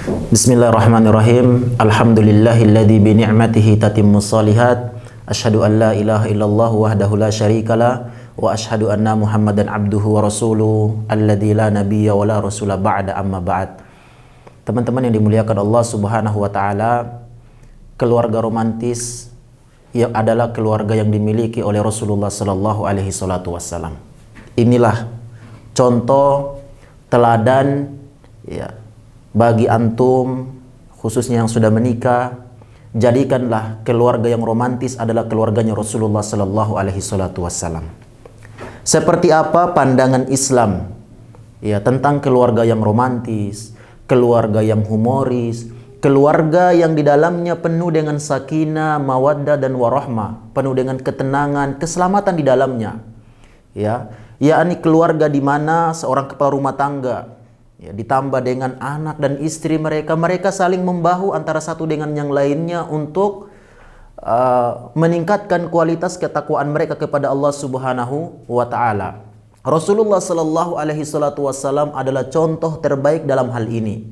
Bismillahirrahmanirrahim. Alhamdulillahilladzi bi ni'matihi tatimmus shalihat. Asyhadu an la ilaha illallah wahdahu la syarikalah wa asyhadu anna Muhammadan abduhu wa rasuluhu alladzi la nabiyya wa la rasula ba'da amma ba'd. Teman-teman yang dimuliakan Allah Subhanahu wa taala, keluarga romantis yang adalah keluarga yang dimiliki oleh Rasulullah sallallahu alaihi wasallam. Inilah contoh teladan ya bagi antum khususnya yang sudah menikah. Jadikanlah keluarga yang romantis adalah keluarganya Rasulullah sallallahu alaihi wasallam. Seperti apa pandangan Islam ya tentang keluarga yang romantis, keluarga yang humoris, keluarga yang di dalamnya penuh dengan sakinah, mawaddah dan warahmah, penuh dengan ketenangan, keselamatan di dalamnya. Ya, yakni keluarga di mana seorang kepala rumah tangga ya, ditambah dengan anak dan istri mereka saling membahu antara satu dengan yang lainnya untuk meningkatkan kualitas ketakwaan mereka kepada Allah Subhanahu wa taala. Rasulullah sallallahu alaihi wasallam adalah contoh terbaik dalam hal ini.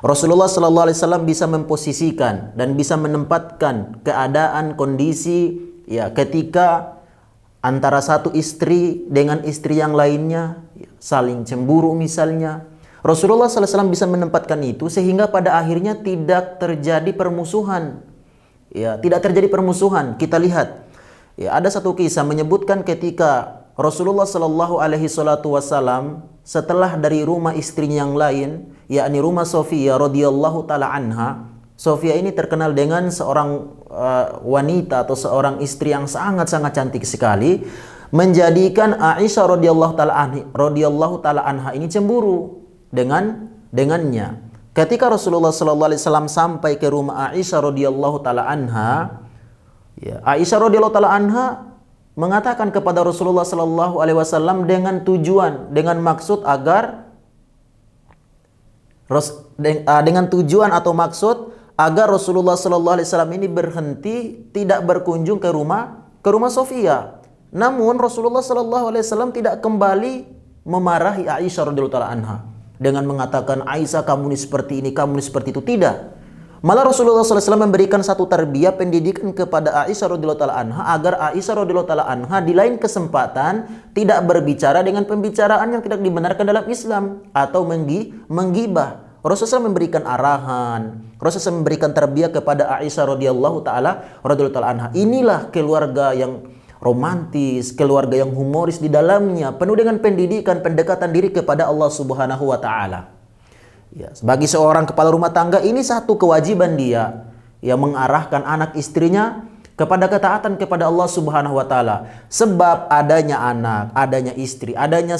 Rasulullah sallallahu alaihi wasallam bisa memposisikan dan bisa menempatkan keadaan kondisi ya ketika antara satu istri dengan istri yang lainnya ya, saling cemburu misalnya. Rasulullah SAW bisa menempatkan itu sehingga pada akhirnya tidak terjadi permusuhan. Ya, tidak terjadi permusuhan. Kita lihat, ya, ada satu kisah menyebutkan ketika Rasulullah SAW setelah dari rumah istrinya yang lain, yakni rumah Sofia radhiyallahu taala anha. Sofia ini terkenal dengan seorang wanita atau seorang istri yang sangat-sangat cantik sekali, menjadikan Aisyah radhiyallahu taala anha ini cemburu dengannya. Ketika Rasulullah sallallahu alaihi wasallam sampai ke rumah Aisyah radhiyallahu taala anha, ya, Aisyah radhiyallahu taala anha mengatakan kepada Rasulullah sallallahu alaihi wasallam dengan maksud agar atau maksud agar Rasulullah sallallahu alaihi wasallam ini berhenti tidak berkunjung ke rumah Sofia. Namun Rasulullah sallallahu alaihi wasallam tidak kembali memarahi Aisyah radhiyallahu taala anha dengan mengatakan, Aisyah kamu ini seperti ini, kamu ini seperti itu. Tidak. Malah Rasulullah SAW memberikan satu tarbiyah pendidikan kepada Aisyah radhiyallahu taala anha agar Aisyah radhiyallahu taala anha di lain kesempatan tidak berbicara dengan pembicaraan yang tidak dibenarkan dalam Islam atau menggibah. Rasulullah SAW memberikan arahan, Rasulullah SAW memberikan tarbiyah kepada Aisyah radhiyallahu taala anha. Inilah keluarga yang romantis, keluarga yang humoris di dalamnya penuh dengan pendidikan, pendekatan diri kepada Allah Subhanahu wa taala. Ya, bagi seorang kepala rumah tangga ini satu kewajiban dia yang mengarahkan anak istrinya kepada ketaatan kepada Allah Subhanahu wa taala. Sebab adanya anak, adanya istri, adanya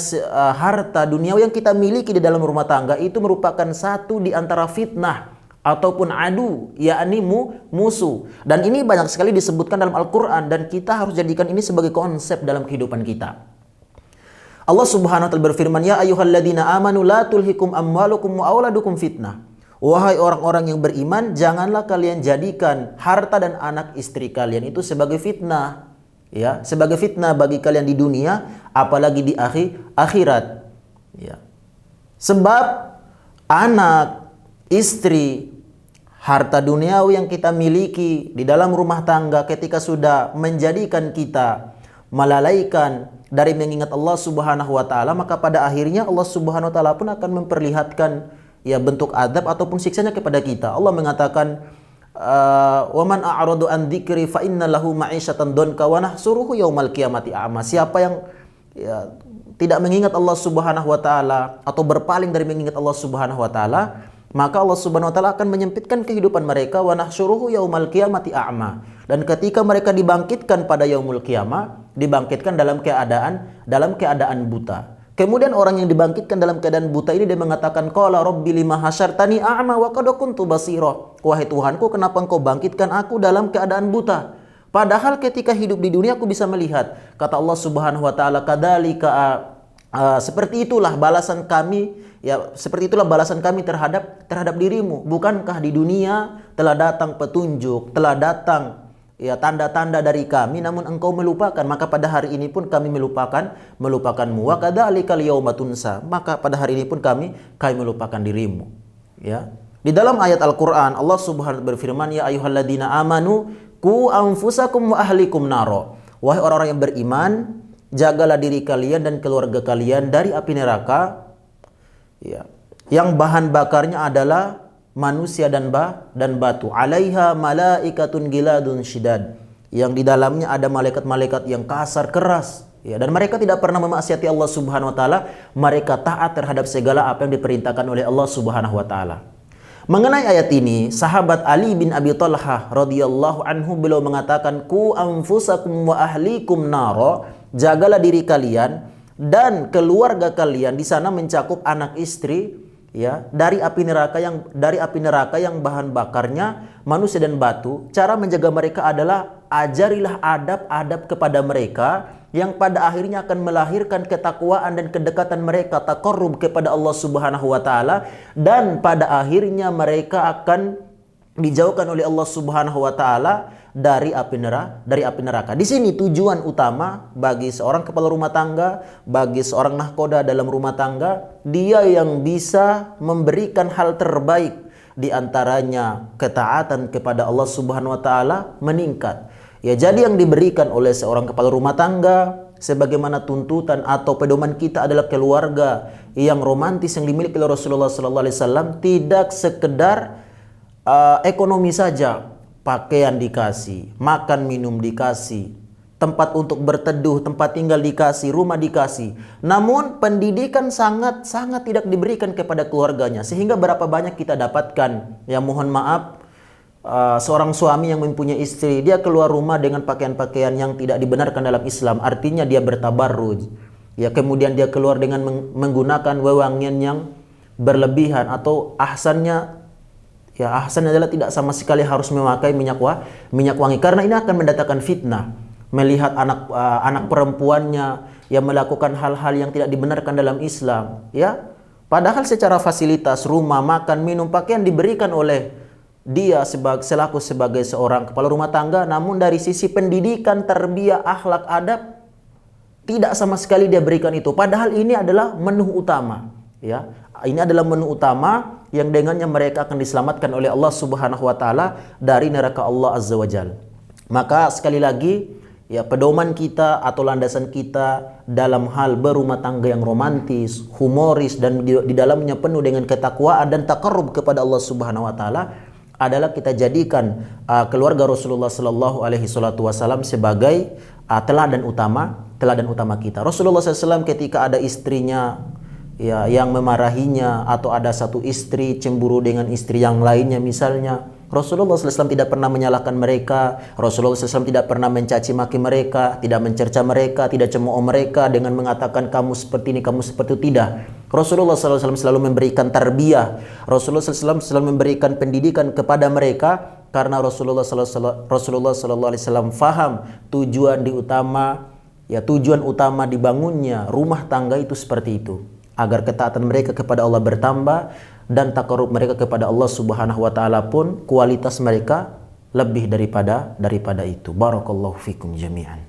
harta dunia yang kita miliki di dalam rumah tangga itu merupakan satu di antara fitnah ataupun adu, yakni musuh. Dan ini banyak sekali disebutkan dalam Al-Quran dan kita harus jadikan ini sebagai konsep dalam kehidupan kita. Allah Subhanahu wa taala berfirman, ya ayyuhalladzina amanu la tulhikum amwalukum wa auladukum fitnah. Wahai orang-orang yang beriman, janganlah kalian jadikan harta dan anak istri kalian itu sebagai fitnah, ya, sebagai fitnah bagi kalian di dunia, apalagi di akhirat. Ya. Sebab anak, istri, harta duniawi yang kita miliki di dalam rumah tangga ketika sudah menjadikan kita melalaikan dari mengingat Allah Subhanahu wa taala, maka pada akhirnya Allah Subhanahu wa taala pun akan memperlihatkan ya bentuk adab ataupun siksanya kepada kita. Allah mengatakan, "Wa man a'radu an dzikri fa inna lahu ma'isyatan donka wa nahsuruhu yaumal qiyamati a'ma." Siapa yang ya, tidak mengingat Allah Subhanahu wa taala atau berpaling dari mengingat Allah Subhanahu wa taala, maka Allah Subhanahu wa taala akan menyempitkan kehidupan mereka, wa nahsyuruhu yaumal qiyamati a'ma. Dan ketika mereka dibangkitkan pada yaumul qiyamah, dibangkitkan dalam keadaan buta. Kemudian orang yang dibangkitkan dalam keadaan buta ini dia mengatakan, qala rabbi lima hasyartani a'ma wa qad kuntu basira. Wahai Tuhanku, kenapa engkau bangkitkan aku dalam keadaan buta? Padahal ketika hidup di dunia aku bisa melihat. Kata Allah Subhanahu wa taala, kadzalika seperti itulah balasan kami, ya seperti itulah balasan kami terhadap dirimu. Bukankah di dunia telah datang petunjuk, telah datang ya tanda-tanda dari kami, namun engkau melupakan. Maka pada hari ini pun kami melupakanmu. Wa kadzalikal yauma tunsa. Maka pada hari ini pun kami melupakan dirimu. Ya. Di dalam ayat Al-Quran Allah Subhanahu wa ta'ala berfirman, ya ayyuhalladzina amanu ku anfusakum wa ahlikum naro. Wahai orang-orang yang beriman, jagalah diri kalian dan keluarga kalian dari api neraka, ya, yang bahan bakarnya adalah manusia dan batu. Alaiha malaikatun giladun syidad, yang di dalamnya ada malaikat-malaikat yang kasar keras, ya, dan mereka tidak pernah memaksiati Allah Subhanahu wa taala. Mereka taat terhadap segala apa yang diperintahkan oleh Allah Subhanahu wa taala. Mengenai ayat ini, sahabat Ali bin Abi Thalhah radhiyallahu anhu beliau mengatakan, ku anfusakum wa ahlikum naro, jagalah diri kalian dan keluarga kalian. Di sana mencakup anak istri, ya, dari api neraka yang bahan bakarnya manusia dan batu. Cara menjaga mereka adalah ajarilah adab-adab kepada mereka yang pada akhirnya akan melahirkan ketakwaan dan kedekatan mereka, taqarrub kepada Allah Subhanahu wa taala, dan pada akhirnya mereka akan dijauhkan oleh Allah Subhanahu wa taala dari api neraka. Di sini tujuan utama bagi seorang kepala rumah tangga, bagi seorang nahkoda dalam rumah tangga, dia yang bisa memberikan hal terbaik, di antaranya ketaatan kepada Allah Subhanahu wa taala meningkat. Ya, jadi yang diberikan oleh seorang kepala rumah tangga sebagaimana tuntutan atau pedoman kita adalah keluarga yang romantis yang dimiliki oleh Rasulullah sallallahu alaihi wasallam, tidak sekedar ekonomi saja. Pakaian dikasih, makan minum dikasih, tempat untuk berteduh, tempat tinggal dikasih, rumah dikasih. Namun pendidikan sangat tidak diberikan kepada keluarganya. Sehingga berapa banyak kita dapatkan, ya mohon maaf, seorang suami yang mempunyai istri, dia keluar rumah dengan pakaian-pakaian yang tidak dibenarkan dalam Islam. Artinya dia bertabarruj. Ya, kemudian dia keluar dengan menggunakan wewangian yang berlebihan, atau ahsannya, ya ahsan adalah tidak sama sekali harus memakai minyak wangi, karena ini akan mendatangkan fitnah. Melihat anak perempuannya yang melakukan hal-hal yang tidak dibenarkan dalam Islam, ya. Padahal secara fasilitas rumah, makan, minum, pakaian diberikan oleh dia selaku sebagai seorang kepala rumah tangga, namun dari sisi pendidikan, tarbiyah, akhlak, adab, tidak sama sekali dia berikan itu. Padahal ini adalah menu utama, ya. Ini adalah menu utama yang dengannya mereka akan diselamatkan oleh Allah Subhanahu wa taala dari neraka Allah Azza wa Jalla. Maka sekali lagi, ya, pedoman kita atau landasan kita dalam hal berumah tangga yang romantis, humoris, dan di dalamnya penuh dengan ketakwaan dan taqarrub kepada Allah Subhanahu wa taala adalah kita jadikan keluarga Rasulullah sallallahu alaihi wasallam sebagai teladan utama kita. Rasulullah SAW ketika ada istrinya, ya, yang memarahinya, atau ada satu istri cemburu dengan istri yang lainnya misalnya, Rasulullah SAW tidak pernah menyalahkan mereka. Rasulullah SAW tidak pernah mencaci maki mereka, tidak mencerca mereka, tidak cemooh mereka dengan mengatakan kamu seperti ini, kamu seperti itu. Tidak. Rasulullah SAW selalu memberikan tarbiyah. Rasulullah SAW selalu memberikan pendidikan kepada mereka, karena Rasulullah SAW faham tujuan utama dibangunnya rumah tangga itu seperti itu, agar ketaatan mereka kepada Allah bertambah dan taqarrub mereka kepada Allah Subhanahu wa taala pun kualitas mereka lebih daripada itu. Barakallahu fikum jami'an.